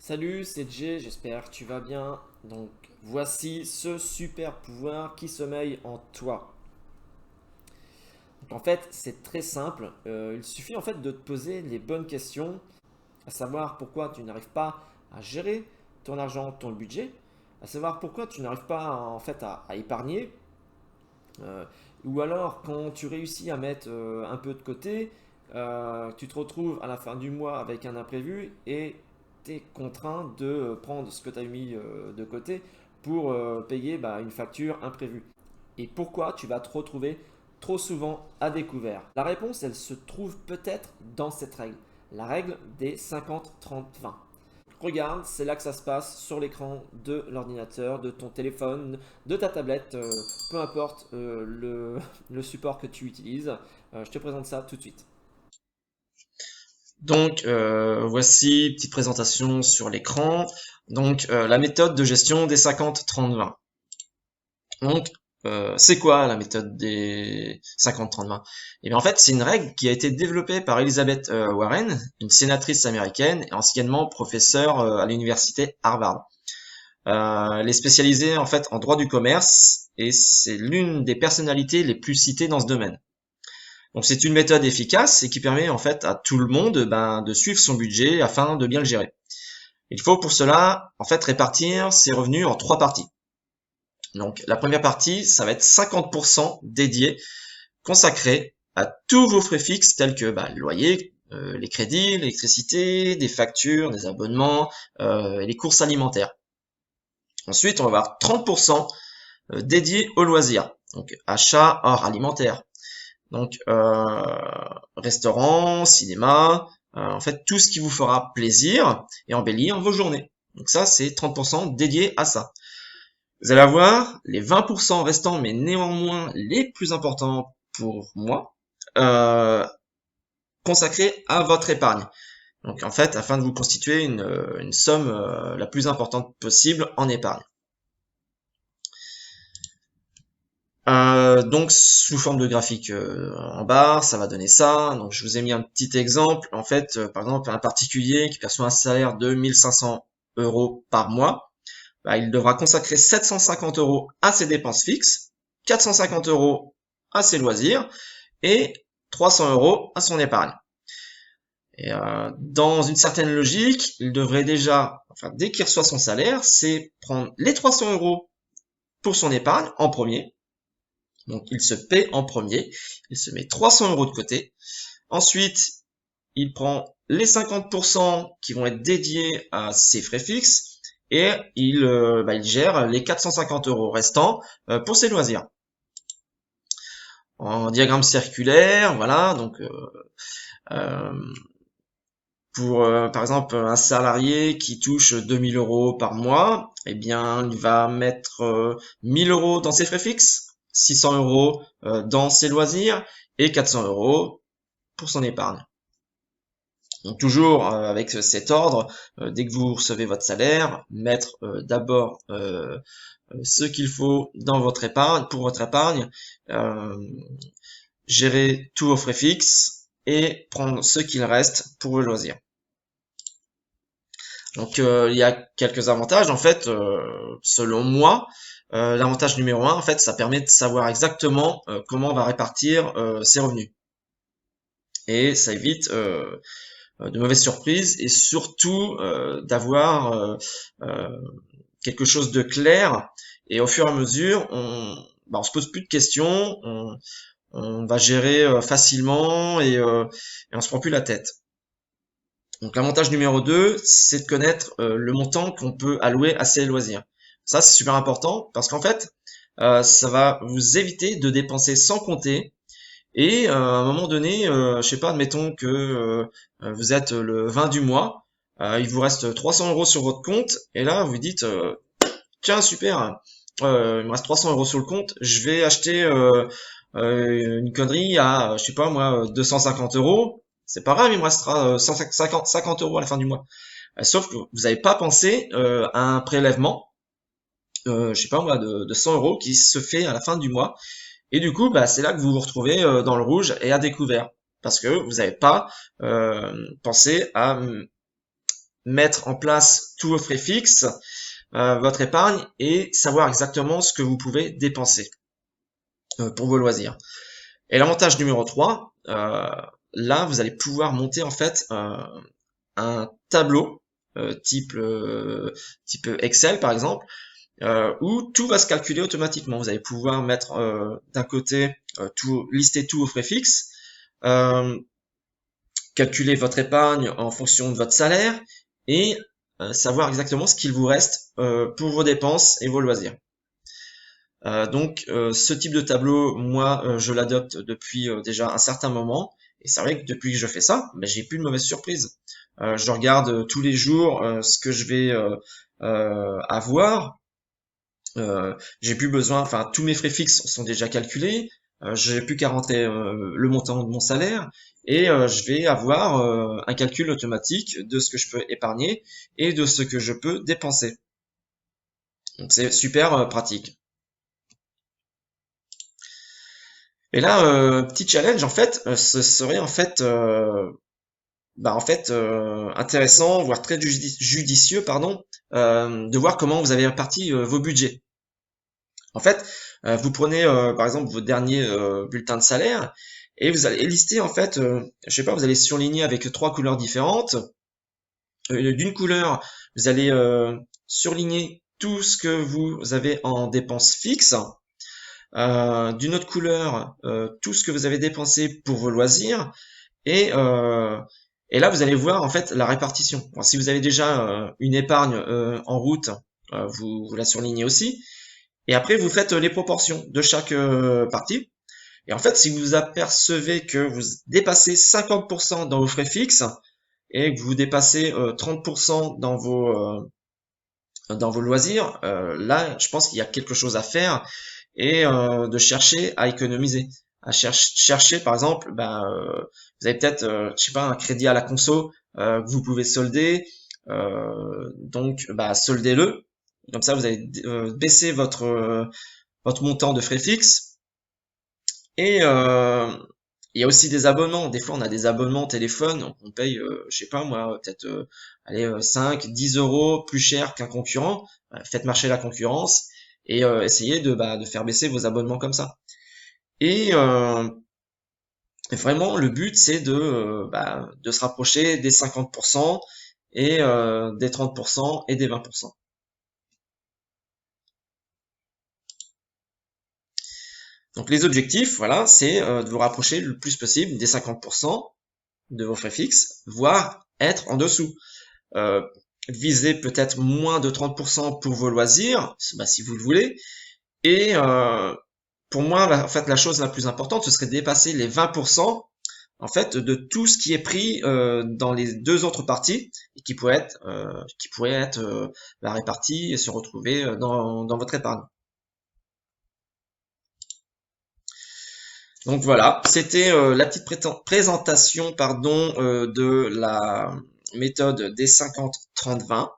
Salut, c'est Jay, j'espère que tu vas bien. Donc, voici ce super pouvoir qui sommeille en toi. Donc, en fait, c'est très simple. Il suffit en fait de te poser les bonnes questions, à savoir pourquoi tu n'arrives pas à gérer ton argent, ton budget, à savoir pourquoi tu n'arrives pas en fait à épargner, euh, ou alors quand tu réussis à mettre un peu de côté, tu te retrouves à la fin du mois avec un imprévu et tu es contraint de prendre ce que tu as mis de côté pour payer une facture imprévue. Et pourquoi tu vas te retrouver trop souvent à découvert? La réponse, elle se trouve peut-être dans cette règle, la règle des 50-30-20. Regarde, c'est là que ça se passe sur l'écran de l'ordinateur, de ton téléphone, de ta tablette, peu importe le support que tu utilises. Je te présente ça tout de suite. Voici petite présentation sur l'écran. La méthode de gestion des 50-30-20. Donc, c'est quoi la méthode des 50-30-20? Eh bien, en fait, c'est une règle qui a été développée par Elizabeth Warren, une sénatrice américaine et anciennement professeure à l'université Harvard. Elle est spécialisée en fait en droit du commerce et c'est l'une des personnalités les plus citées dans ce domaine. Donc c'est une méthode efficace et qui permet en fait à tout le monde de suivre son budget afin de bien le gérer. Il faut pour cela en fait répartir ses revenus en trois parties. Donc la première partie, ça va être 50% dédié, consacré à tous vos frais fixes tels que le loyer, les crédits, l'électricité, des factures, des abonnements et les courses alimentaires. Ensuite, on va avoir 30% dédié aux loisirs, donc achat hors alimentaire. Restaurant, cinéma, en fait tout ce qui vous fera plaisir et embellir vos journées. Donc ça, c'est 30% dédié à ça. Vous allez avoir les 20% restants, mais néanmoins les plus importants pour moi, euh, consacrés à votre épargne. Donc en fait, afin de vous constituer une somme la plus importante possible en épargne. Donc sous forme de graphique en barre, ça va donner ça. Donc je vous ai mis un petit exemple. En fait, par exemple, un particulier qui perçoit un salaire de 1500 euros par mois, il devra consacrer 750 euros à ses dépenses fixes, 450 euros à ses loisirs et 300 euros à son épargne. Et dans une certaine logique, il devrait déjà, enfin dès qu'il reçoit son salaire, c'est prendre les 300 euros pour son épargne en premier. Donc il se paie en premier, il se met 300 euros de côté. Ensuite, il prend les 50% qui vont être dédiés à ses frais fixes et il gère les 450 euros restants pour ses loisirs. En diagramme circulaire, voilà, euh, pour par exemple un salarié qui touche 2000 euros par mois, eh bien il va mettre 1000 euros dans ses frais fixes, 600 euros dans ses loisirs et 400 euros pour son épargne. Donc toujours avec cet ordre, dès que vous recevez votre salaire, mettre d'abord ce qu'il faut dans votre épargne, pour votre épargne, euh, gérer tous vos frais fixes et prendre ce qu'il reste pour vos loisirs. Donc il y a quelques avantages en fait, selon moi. L'avantage numéro un, en fait, ça permet de savoir exactement comment on va répartir ses revenus. Et ça évite de mauvaises surprises et surtout d'avoir quelque chose de clair. Et au fur et à mesure, on se pose plus de questions, on va gérer facilement et on se prend plus la tête. Donc l'avantage numéro 2, c'est de connaître le montant qu'on peut allouer à ses loisirs. Ça, c'est super important parce qu'en fait, ça va vous éviter de dépenser sans compter. Et à un moment donné, je sais pas, admettons que vous êtes le 20 du mois, il vous reste 300 euros sur votre compte, et là vous dites, tiens super, il me reste 300 euros sur le compte, je vais acheter une connerie à, je sais pas moi, 250 euros. C'est pas grave, il me restera 50 euros à la fin du mois. Sauf que vous n'avez pas pensé à un prélèvement, je sais pas moi, de 100 euros qui se fait à la fin du mois. Et du coup, c'est là que vous vous retrouvez dans le rouge et à découvert. Parce que vous n'avez pas pensé à mettre en place tous vos frais fixes, votre épargne et savoir exactement ce que vous pouvez dépenser pour vos loisirs. Et l'avantage numéro 3, là vous allez pouvoir monter en fait un tableau type Excel par exemple, où tout va se calculer automatiquement. Vous allez pouvoir mettre d'un côté lister tous vos frais fixes, calculer votre épargne en fonction de votre salaire et savoir exactement ce qu'il vous reste pour vos dépenses et vos loisirs. Donc ce type de tableau, moi je l'adopte depuis déjà un certain moment, et c'est vrai que depuis que je fais ça, ben, j'ai plus de mauvaises surprises. Je regarde tous les jours ce que je vais avoir. J'ai plus besoin, enfin tous mes frais fixes sont déjà calculés. J'ai plus qu'à rentrer le montant de mon salaire et je vais avoir un calcul automatique de ce que je peux épargner et de ce que je peux dépenser. Donc c'est super pratique. Et là, petit challenge en fait, ce serait en fait, intéressant, voire très judicieux, pardon, de voir comment vous avez réparti vos budgets. En fait, vous prenez par exemple vos derniers bulletins de salaire et vous allez lister en fait, je sais pas, vous allez surligner avec 3 couleurs différentes. D'une couleur, vous allez surligner tout ce que vous avez en dépenses fixes. D'une autre couleur, tout ce que vous avez dépensé pour vos loisirs. Et là, vous allez voir en fait la répartition. Bon, si vous avez déjà une épargne en route, vous la surlignez aussi. Et après, vous faites les proportions de chaque partie. Et en fait, si vous apercevez que vous dépassez 50% dans vos frais fixes et que vous dépassez 30% dans vos loisirs, là, je pense qu'il y a quelque chose à faire et de chercher à économiser. À chercher, par exemple, vous avez peut-être, je sais pas, un crédit à la conso que vous pouvez solder. Donc, soldez-le. Comme ça, vous allez baisser votre montant de frais fixes. Et il y a aussi des abonnements. Des fois, on a des abonnements téléphone. On paye, je sais pas moi, peut-être 5, 10 euros plus cher qu'un concurrent. Faites marcher la concurrence et essayez de faire baisser vos abonnements comme ça. Et vraiment, le but, c'est de se rapprocher des 50% et des 30% et des 20%. Donc les objectifs, voilà, c'est de vous rapprocher le plus possible des 50% de vos frais fixes, voire être en dessous. Visez peut-être moins de 30% pour vos loisirs, si vous le voulez. Et pour moi, en fait, la chose la plus importante, ce serait de dépasser les 20% en fait de tout ce qui est pris dans les deux autres parties et qui pourrait être réparti et se retrouver dans votre épargne. Donc voilà, c'était la petite présentation de la méthode des 50-30-20.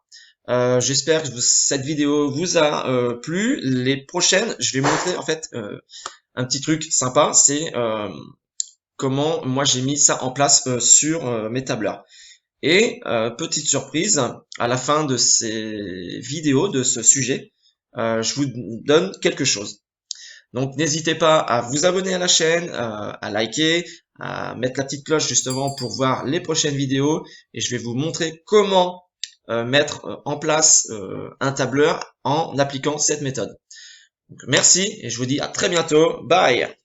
J'espère que cette vidéo vous a plu. Les prochaines, je vais montrer en fait un petit truc sympa, c'est comment moi j'ai mis ça en place sur mes tableurs. Et petite surprise, à la fin de ces vidéos, de ce sujet, je vous donne quelque chose. Donc n'hésitez pas à vous abonner à la chaîne, à liker, à mettre la petite cloche justement pour voir les prochaines vidéos. Et je vais vous montrer comment mettre en place un tableur en appliquant cette méthode. Donc, merci et je vous dis à très bientôt. Bye!